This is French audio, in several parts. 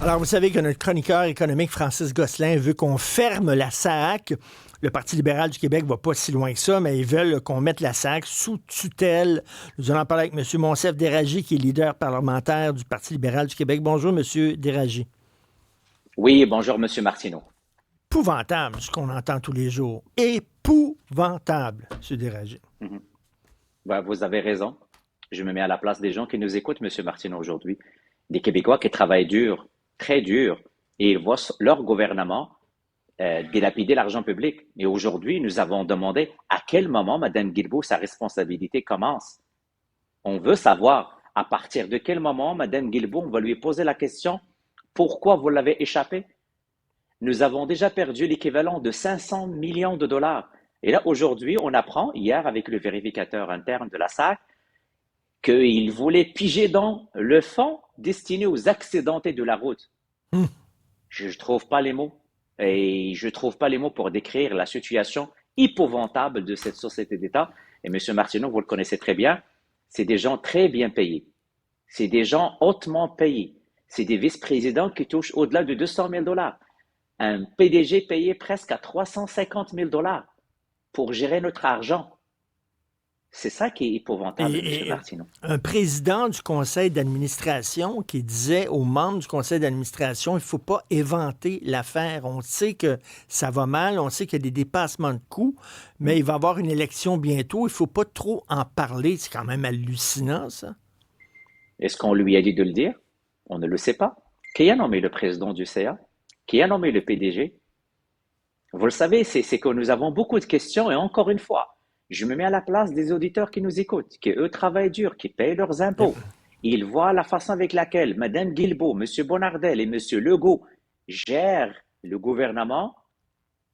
Alors, vous savez que notre chroniqueur économique Francis Gosselin veut qu'on ferme la SAAQ. Le Parti libéral du Québec va pas si loin que ça, mais ils veulent qu'on mette la SAAQ sous tutelle. Nous allons en parler avec M. Monsef Déragi, qui est leader parlementaire du Parti libéral du Québec. Bonjour, M. Déragi. Oui, bonjour, Monsieur Martineau. Épouvantable, ce qu'on entend tous les jours. Épouvantable, M. Déragi. Ben, vous avez raison. Je me mets à la place des gens qui nous écoutent, Monsieur Martineau, aujourd'hui. Des Québécois qui travaillent dur, très dur, et ils voient leur gouvernement dilapider l'argent public. Et aujourd'hui, nous avons demandé à quel moment, Mme Guilbeault, sa responsabilité commence. On veut savoir à partir de quel moment, Mme Guilbeault, on va lui poser la question, pourquoi vous l'avez échappé? Nous avons déjà perdu l'équivalent de 500 millions de dollars. Et là, aujourd'hui, on apprend, hier, avec le vérificateur interne de la SAC, qu'il voulait piger dans le fonds destiné aux accidentés de la route. Hum. Je ne trouve pas les mots. Et je ne trouve pas les mots pour décrire la situation épouvantable de cette société d'État. Et M. Martineau, vous le connaissez très bien, c'est des gens très bien payés. C'est des gens hautement payés. C'est des vice-présidents qui touchent au-delà de 200 000 dollars. Un PDG payé presque à 350 000 dollars pour gérer notre argent. C'est ça qui est épouvantable, M. Martineau. Un président du conseil d'administration qui disait aux membres du conseil d'administration, il ne faut pas éventer l'affaire. On sait que ça va mal, on sait qu'il y a des dépassements de coûts, mais il va y avoir une élection bientôt. Il ne faut pas trop en parler. C'est quand même hallucinant, ça. Est-ce qu'on lui a dit de le dire? On ne le sait pas. Qui a nommé le président du CA? Qui a nommé le PDG? Vous le savez, c'est que nous avons beaucoup de questions et encore une fois, je me mets à la place des auditeurs qui nous écoutent, qui eux travaillent dur, qui payent leurs impôts. Ils voient la façon avec laquelle Mme Guilbeault, M. Bonnardel et M. Legault gèrent le gouvernement.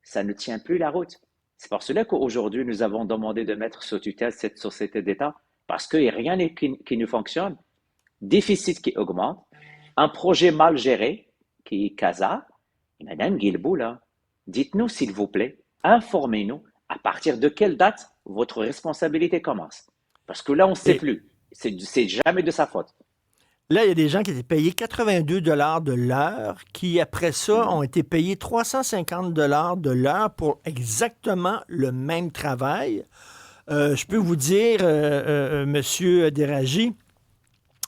Ça ne tient plus la route. C'est pour cela qu'aujourd'hui, nous avons demandé de mettre sous tutelle cette société d'État parce que rien qui ne fonctionne. Déficit qui augmente, un projet mal géré qui est CASA. Et Mme Guilbeault, là, dites-nous s'il vous plaît, informez-nous à partir de quelle date votre responsabilité commence. Parce que là, on ne sait plus. C'est jamais de sa faute. Là, il y a des gens qui étaient payés 82 de l'heure, qui, après ça, ont été payés 350 de l'heure pour exactement le même travail. Je peux vous dire, Monsieur Déragi,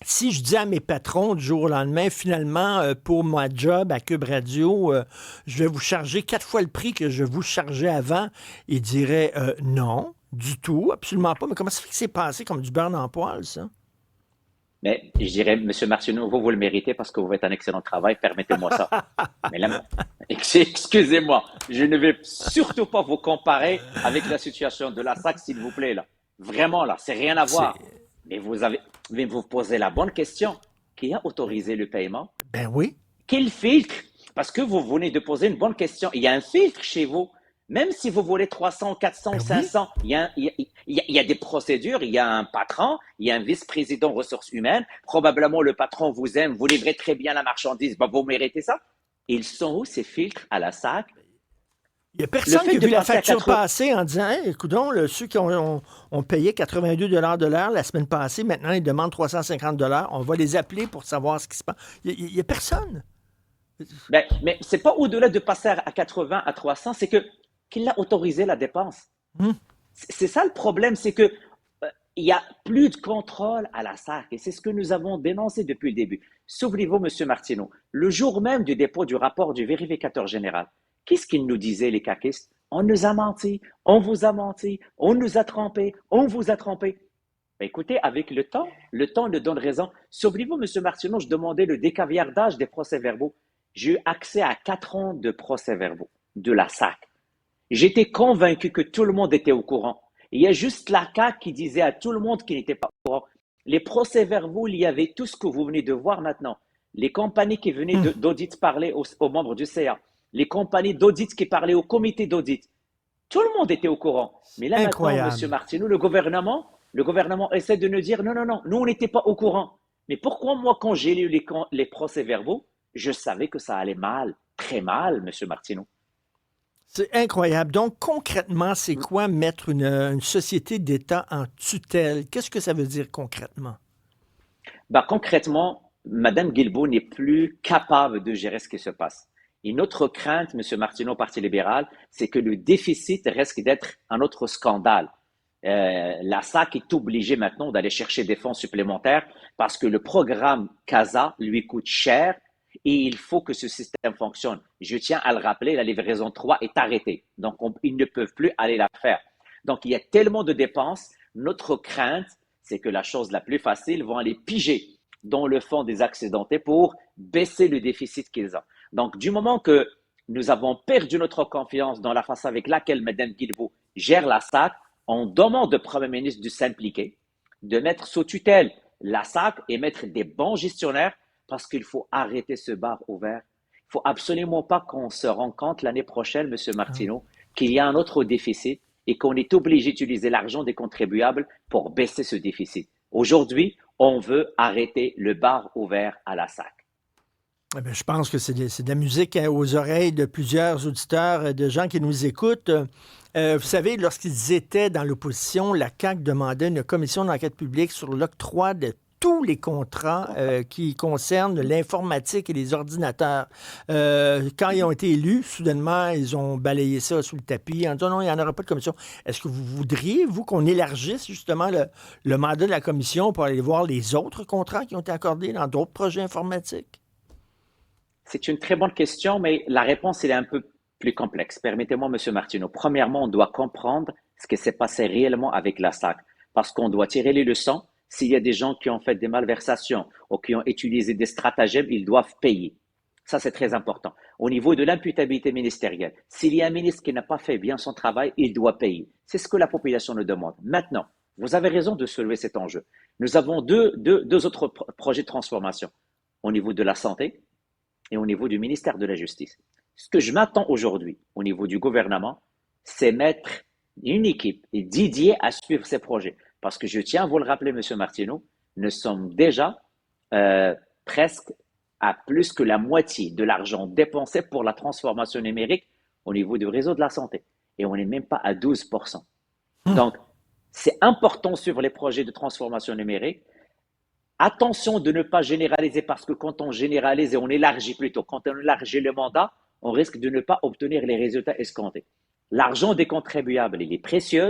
si je dis à mes patrons du jour au lendemain, finalement, pour ma job à Cube Radio, je vais vous charger 4 fois le prix que je vous chargeais avant, ils diraient non, du tout, absolument pas. Mais comment ça fait que c'est passé comme du beurre dans le poêle, ça? Mais je dirais, M. Martineau, vous le méritez parce que vous faites un excellent travail, permettez-moi ça. Mais là, excusez-moi, je ne vais surtout pas vous comparer avec la situation de la SAC, s'il vous plaît, là. Vraiment, là, c'est rien à voir. Mais vous posez la bonne question. Qui a autorisé le paiement? Ben oui. Quel filtre? Parce que vous venez de poser une bonne question. Il y a un filtre chez vous. Même si vous voulez 300, 400, Ben 500, oui. il y a des procédures, il y a un patron, il y a un vice-président ressources humaines. Probablement, le patron vous aime, vous livrez très bien la marchandise, ben, vous méritez ça. Ils sont où ces filtres à la SAC? Il n'y a Le personne qui fait a de vu la passer à facture 80... passer en disant hey, écoutons, ceux qui ont payé 82 de l'heure la semaine passée, maintenant ils demandent 350 on va les appeler pour savoir ce qui se passe. Il n'y a personne. Ben, mais c'est pas au-delà de passer à 80, à 300, c'est que qu'il a autorisé la dépense. Hum. C'est ça le problème, c'est que il y a plus de contrôle à la SAC et c'est ce que nous avons dénoncé depuis le début. Souvenez-vous, M. Martineau, le jour même du dépôt du rapport du vérificateur général, qu'est-ce qu'il nous disait, les caquistes? On nous a menti, on vous a menti, on nous a trompés, on vous a trompés. Ben, écoutez, avec le temps nous donne raison. Souvenez-vous, M. Martineau, je demandais le décaviardage des procès-verbaux. J'ai eu accès à 4 ans de procès-verbaux de la SAC. J'étais convaincu que tout le monde était au courant. Il y a juste la CAQ qui disait à tout le monde qu'il n'était pas au courant. Les procès-verbaux, il y avait tout ce que vous venez de voir maintenant. Les compagnies qui venaient d'audit parler aux membres du CA. Les compagnies d'audit qui parlaient au comité d'audit. Tout le monde était au courant. Mais là maintenant, M. Incroyable. Martineau, le gouvernement essaie de nous dire non, nous on n'était pas au courant. Mais pourquoi moi, quand j'ai lu les procès-verbaux, je savais que ça allait mal, très mal, M. Martineau. C'est incroyable. Donc, concrètement, c'est quoi mettre une société d'État en tutelle? Qu'est-ce que ça veut dire concrètement? Ben, concrètement, Madame Guilbeault n'est plus capable de gérer ce qui se passe. Et notre crainte, Monsieur Martineau, Parti libéral, c'est que le déficit risque d'être un autre scandale. La SAC est obligée maintenant d'aller chercher des fonds supplémentaires parce que le programme CASA lui coûte cher et il faut que ce système fonctionne. Je tiens à le rappeler, la livraison 3 est arrêtée. Donc, ils ne peuvent plus aller la faire. Donc, il y a tellement de dépenses. Notre crainte, c'est que la chose la plus facile vont aller piger dans le fonds des accidentés pour baisser le déficit qu'ils ont. Donc, du moment que nous avons perdu notre confiance dans la façon avec laquelle Mme Guilbeault gère la SAC, on demande au Premier ministre de s'impliquer, de mettre sous tutelle la SAC et mettre des bons gestionnaires parce qu'il faut arrêter ce bar ouvert. Il ne faut absolument pas qu'on se rende compte l'année prochaine, M. Martineau, qu'il y a un autre déficit et qu'on est obligé d'utiliser l'argent des contribuables pour baisser ce déficit. Aujourd'hui, on veut arrêter le bar ouvert à la SAC. Eh bien, je pense que c'est de la musique aux oreilles de plusieurs auditeurs, de gens qui nous écoutent. Vous savez, lorsqu'ils étaient dans l'opposition, la CAQ demandait une commission d'enquête publique sur l'octroi de tous les contrats qui concernent l'informatique et les ordinateurs. Quand ils ont été élus, soudainement, ils ont balayé ça sous le tapis en disant non, il n'y en aura pas de commission. Est-ce que vous voudriez, vous, qu'on élargisse justement le mandat de la commission pour aller voir les autres contrats qui ont été accordés dans d'autres projets informatiques? C'est une très bonne question, mais la réponse elle est un peu plus complexe. Permettez-moi, M. Martineau. Premièrement, on doit comprendre ce qui s'est passé réellement avec la SAC, parce qu'on doit tirer les leçons. S'il y a des gens qui ont fait des malversations ou qui ont utilisé des stratagèmes, ils doivent payer. Ça, c'est très important. Au niveau de l'imputabilité ministérielle, s'il y a un ministre qui n'a pas fait bien son travail, il doit payer. C'est ce que la population nous demande. Maintenant, vous avez raison de soulever cet enjeu. Nous avons deux autres projets de transformation au niveau de la santé et au niveau du ministère de la Justice. Ce que je m'attends aujourd'hui au niveau du gouvernement, c'est mettre une équipe dédiée à suivre ces projets. Parce que je tiens à vous le rappeler, M. Martineau, nous sommes déjà presque à plus que la moitié de l'argent dépensé pour la transformation numérique au niveau du réseau de la santé. Et on n'est même pas à 12%. Donc, c'est important de suivre les projets de transformation numérique. Attention de ne pas généraliser parce que quand on généralise et on élargit plutôt, quand on élargit le mandat, on risque de ne pas obtenir les résultats escomptés. L'argent des contribuables, il est précieux.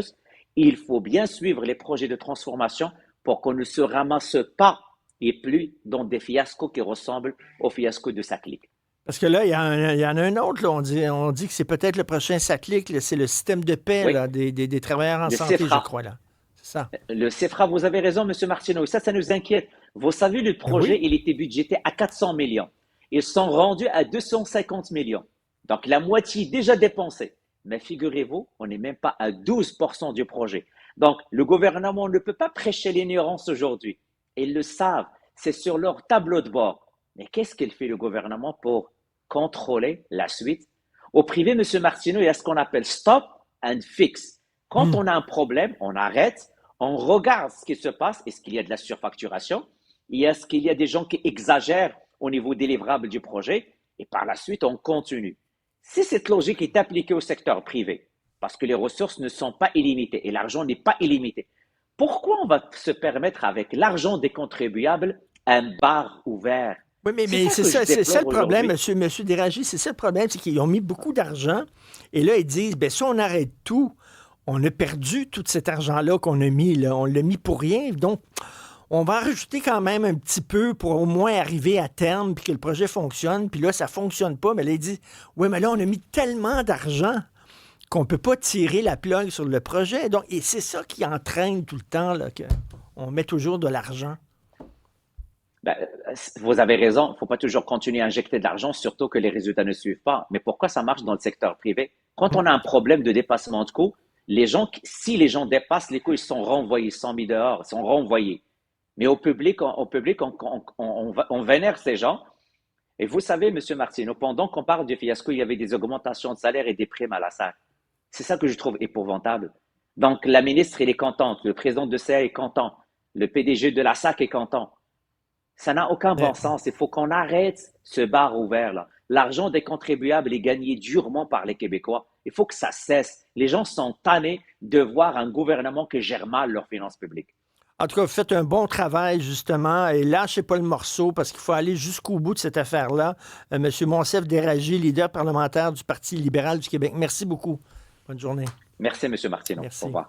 Il faut bien suivre les projets de transformation pour qu'on ne se ramasse pas et plus dans des fiascos qui ressemblent au fiasco de Saclic. Parce que là, il y en a un autre. Là, on dit que c'est peut-être le prochain Saclic. C'est le système de paix Oui, là, des travailleurs en le santé, je CEFRA. crois. Là. C'est ça. Le CEFRA, vous avez raison, M. Martineau. Ça nous inquiète. Vous savez, le Ben oui. projet, il était budgété à 400 millions. Ils sont rendus à 250 millions. Donc, la moitié déjà dépensée. Mais figurez-vous, on n'est même pas à 12% du projet. Donc, le gouvernement ne peut pas prêcher l'ignorance aujourd'hui. Ils le savent. C'est sur leur tableau de bord. Mais qu'est-ce qu'il fait le gouvernement pour contrôler la suite? Au privé, M. Martineau, il y a ce qu'on appelle stop and fix. Quand on a un problème, on arrête, on regarde ce qui se passe. Est-ce qu'il y a de la surfacturation? Est-ce qu'il y a des gens qui exagèrent au niveau des livrables du projet? Et par la suite, on continue. Si cette logique est appliquée au secteur privé, parce que les ressources ne sont pas illimitées et l'argent n'est pas illimité, pourquoi on va se permettre avec l'argent des contribuables un bar ouvert? Oui, C'est mais ça que je c'est ça déplore le problème, aujourd'hui. monsieur Déragi, c'est ça le problème, c'est qu'ils ont mis beaucoup d'argent et là, ils disent, ben si on arrête tout, on a perdu tout cet argent-là qu'on a mis, là, on l'a mis pour rien, donc on va en rajouter quand même un petit peu pour au moins arriver à terme puis que le projet fonctionne, puis là, ça fonctionne pas, mais là, ils disent, oui, mais là, on a mis tellement d'argent qu'on peut pas tirer la plug sur le projet, donc, et c'est ça qui entraîne tout le temps, là, qu'on met toujours de l'argent. Ben, vous avez raison, il ne faut pas toujours continuer à injecter de l'argent, surtout que les résultats ne suivent pas. Mais pourquoi ça marche dans le secteur privé? Quand on a un problème de dépassement de coûts, si les gens dépassent les coûts, ils sont renvoyés, ils sont mis dehors, ils sont renvoyés. Mais au public, on vénère ces gens. Et vous savez, M. Martineau, pendant qu'on parle du fiasco, il y avait des augmentations de salaire et des primes à la SAC. C'est ça que je trouve épouvantable. Donc, la ministre, elle est contente, le président de CA est content, le PDG de la SAC est content. Ça n'a aucun bon Mais, sens. Il faut qu'on arrête ce bar ouvert-là. L'argent des contribuables est gagné durement par les Québécois. Il faut que ça cesse. Les gens sont tannés de voir un gouvernement qui gère mal leurs finances publiques. En tout cas, vous faites un bon travail, justement, et lâchez pas le morceau parce qu'il faut aller jusqu'au bout de cette affaire-là. Monsieur Monsef Déragi, leader parlementaire du Parti libéral du Québec. Merci beaucoup. Bonne journée. Merci, Monsieur Martineau. Au Merci. revoir.